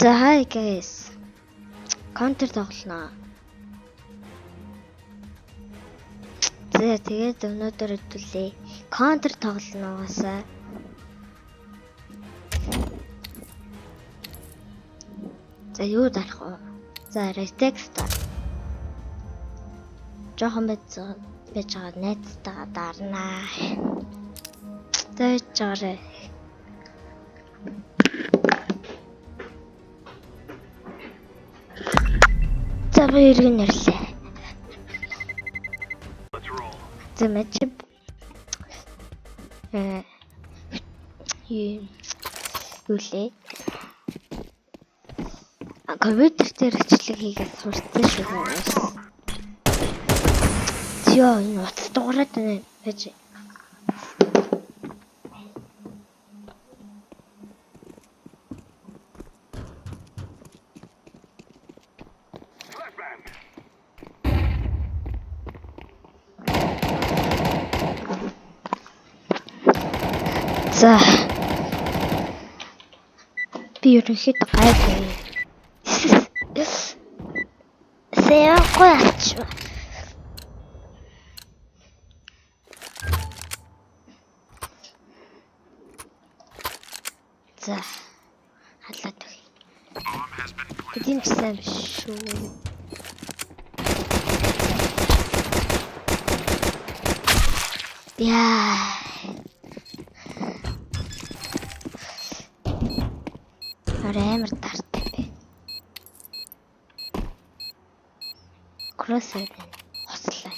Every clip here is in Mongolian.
So hi guys. Counter тоглоно. Тэгээд өнөөдөр хэдүүлээ. Counter тоглоно угаасаа. За юу дарах вэ? За Retext. Жохон байж байгаа найзтайгаа дарнаа. Тэгж жаарэ. За хоёрыг нэрлээ. За matchup юулээ. Компьютер дээр хичээлэг хийгээд сурсан шүү дээ. Яа, энэ утас дуурайд байна гэж. За би ерөнхийдөө гайгүй. Сэяхгүй ач. За халаад үгүй. Гэвч сайн биш шүү. Яа. Амар таартай бэ. Кросер хослоо.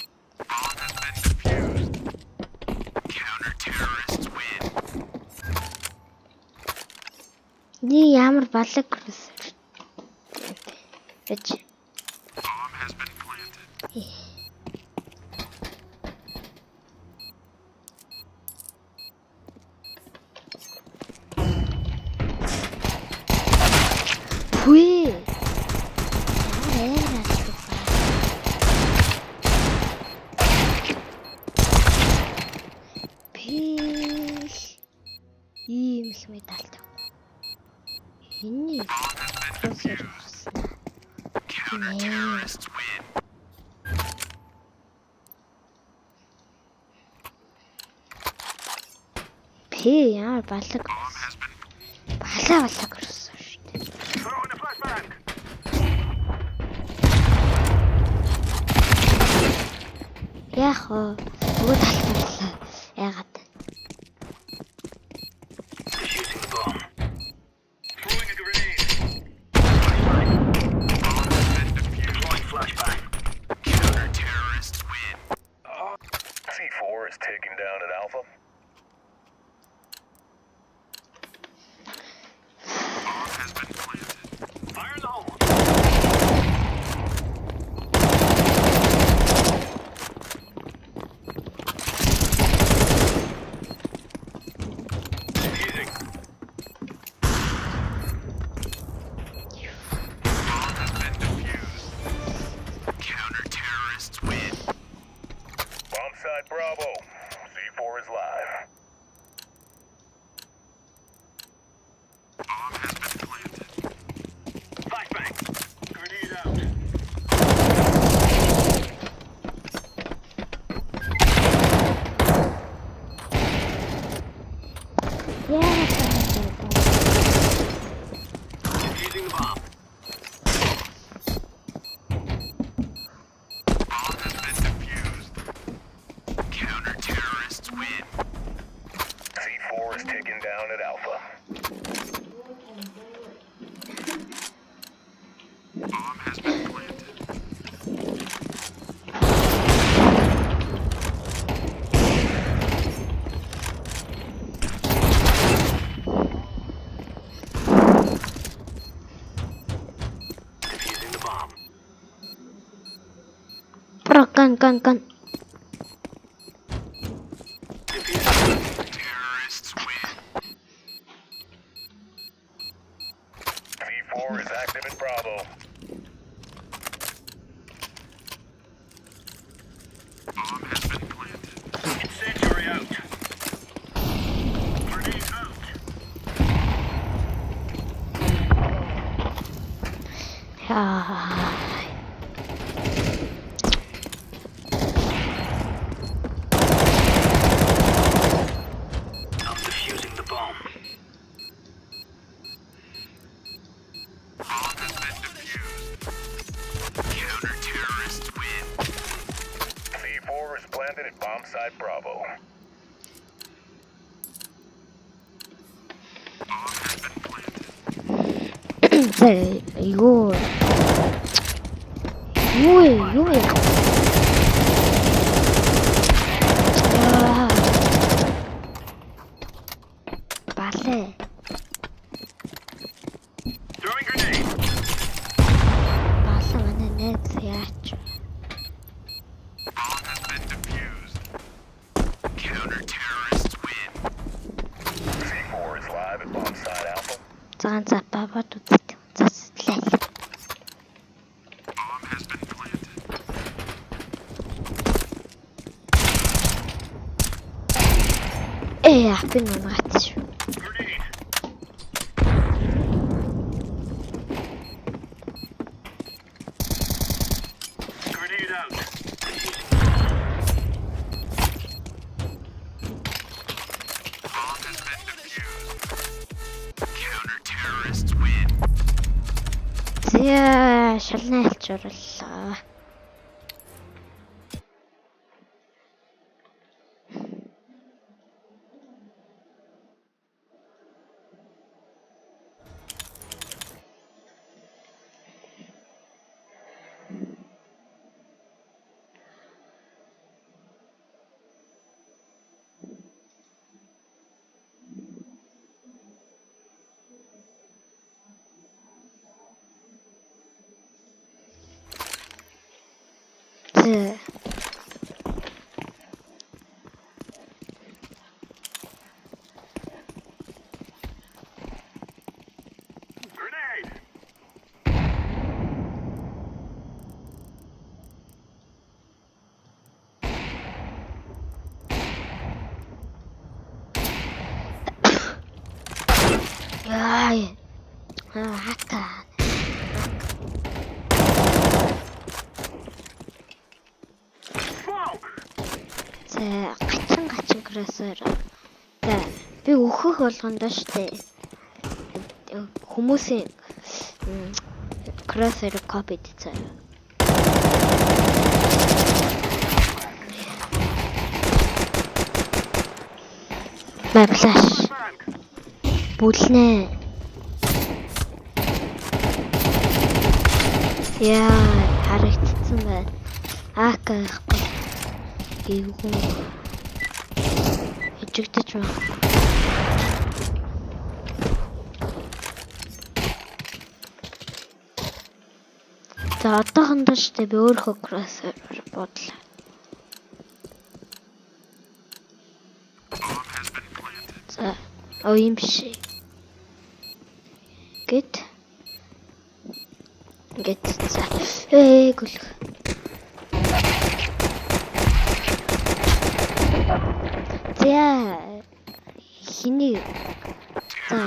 Ни ямар балаг кросер. Гэж. Hui. Ийм их медалт. Энэ кросер гарсан. Пи яа балаг. Балаг кросер шүү дээ. Яах вэ? Нөгөө талхарлаа. Яагаад? C4 is taken down at Alpha. Fire in the hole. Easy. Bomb has been defused. Counter-terrorists win. Bomb side Bravo. C4 is live. Bomb has been planted. Flashbang. Grenade out. Defusing the bomb. Bomb has been defused. Counter-terrorists win. C4 is taken down at Alpha. Bomb has been planted. Defusing the bomb. Pro gun. Terrorists win. C4 is active at Bravo. Bomb has been planted. Incendiary out. Grenade out. Яа. I'm defusing the bomb. Bomb has been defused. Counter-terrorists win. C4 is planted at bomb site Bravo. Bomb has been planted. 네, 이거 뭐해? 야, 말해. Throwing grenade. 말하면은 내 돼야죠. Bomb has been defused. Counter-terrorists win. C4 is live at bomb site Alpha. 짠 잡아봐도 짰을래. Bomb has been planted. 앞에 나갔죠. Grenade. Grenade out. Bomb has been defused. Counter-terrorists win. зя шалнайлж орлоо. 네. Grenade. 야, 아까 Smoke. 제 가칭 그랬어요. 네, би өөхөх болгондоо штэ. Хүмүүсийн кросер копи дизайн. Флаш Bank. бүлнэ. Яа, харагдсан байна. АК ихгүй. Эвгүй. Ижигдэж байна. За одоохондоо штэ би өөрөө кроссер бодлоо. Bomb has been planted. За юм биш. Гэт за гүлх. За хиний за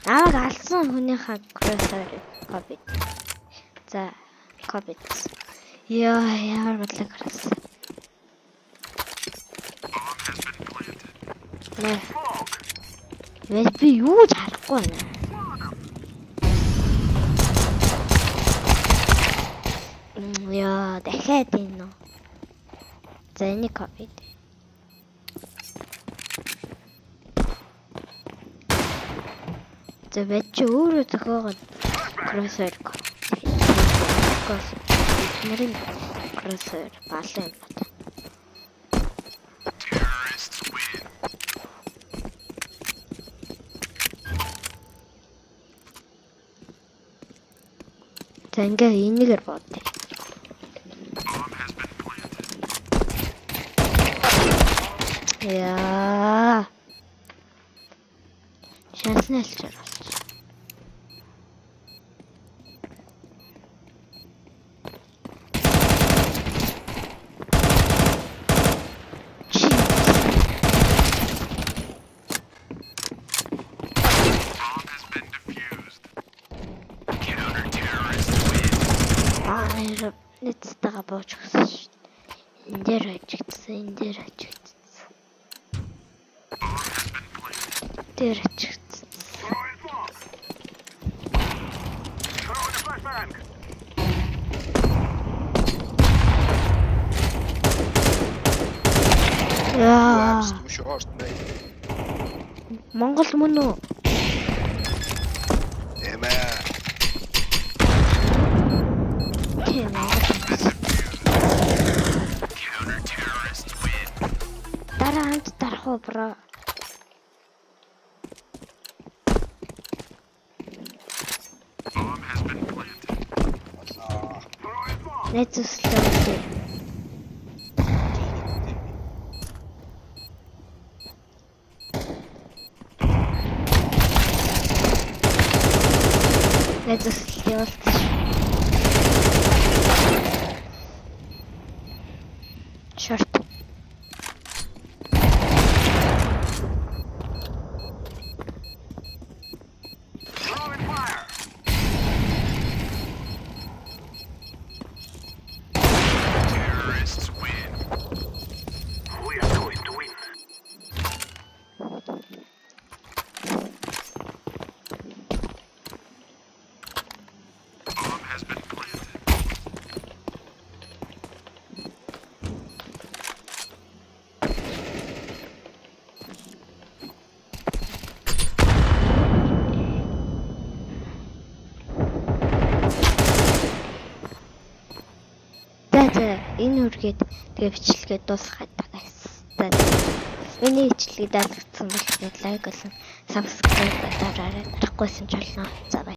ааг алсан хүнийхээ кроссер копи. За копи. Яа ямар бодлоо кросс. Bomb has been planted. Нэ. Smoke. Би юу ч харахгүй байна. Яа, дахиад энэ. За энийг копи. За бэч өөрөө зохиогоод кроссер копи. Нэрийн кроссер балан юм байна. Terrorists win. За ингээ энийгээр бод. Bomb has been planted. Яа. Шаснэлч болж. Bomb has been defused. Counter-terrorists Баяр нэцтэйгээ бууж өгсөн шүү дээ. Энд дээр ажигдсан, энэ дээр ажигдсан. Дээр ажигдсан. Throwing smoke. Throwing a flashbang. Яа, Short mate. Монгол мөн үү? Эмээ. Тийм Монгол. Дараа хамт дарах уу бро? Throwing smoke. Найз өслөө. Найз өслөө явуулчих. Шорт. Throwing fire. Terrorists win. We are going to win. Bomb has been planted. За энэ үргээд тэгээ бичлэгээ дуусгаад байгаа юм. Миний бичлэгийг таалагдсан бол лайк болон subscribe дараарай. Харахгүйсэн ч болно. За бай.